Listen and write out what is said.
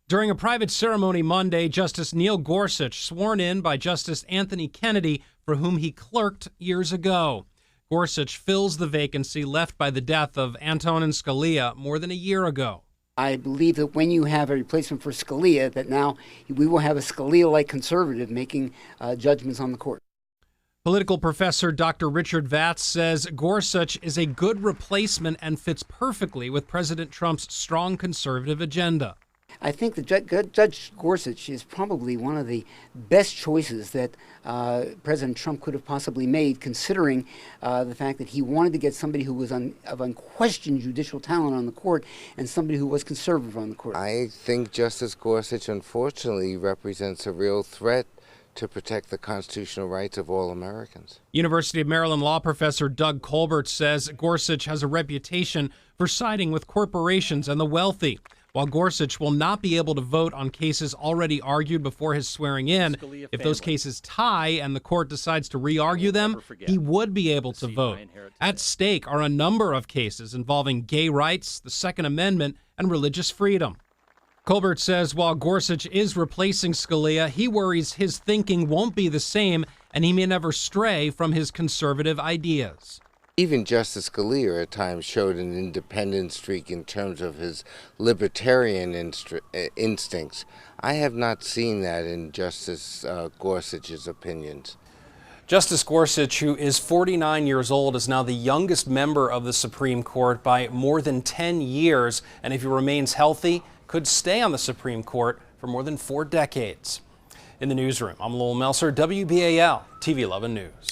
During a private ceremony Monday, Justice Neil Gorsuch sworn in by Justice Anthony Kennedy, for whom he clerked years ago. Gorsuch fills the vacancy left by the death of Antonin Scalia more than a year ago. I believe that when you have a replacement for Scalia, that now we will have a Scalia-like conservative making judgments on the court. Political professor Dr. Richard Vatz says Gorsuch is a good replacement and fits perfectly with President Trump's strong conservative agenda. I think that Judge Gorsuch is probably one of the best choices that President Trump could have possibly made, considering the fact that he wanted to get somebody who was of unquestioned judicial talent on the court and somebody who was conservative on the court. I think Justice Gorsuch, unfortunately, represents a real threat to protect the constitutional rights of all Americans. University of Maryland law professor Doug Colbert says Gorsuch has a reputation for siding with corporations and the wealthy. While Gorsuch will not be able to vote on cases already argued before his swearing in, if those cases tie and the court decides to re-argue them, he would be able to vote. At stake are a number of cases involving gay rights, the Second Amendment, and religious freedom. Colbert says while Gorsuch is replacing Scalia, he worries his thinking won't be the same and he may never stray from his conservative ideas. Even Justice Scalia at times showed an independent streak in terms of his libertarian instincts. I have not seen that in Justice Gorsuch's opinions. Justice Gorsuch, who is 49 years old, is now the youngest member of the Supreme Court by more than 10 years, and if he remains healthy, could stay on the Supreme Court for more than 4 decades. In the newsroom, I'm Lowell Melser, WBAL TV 11 News.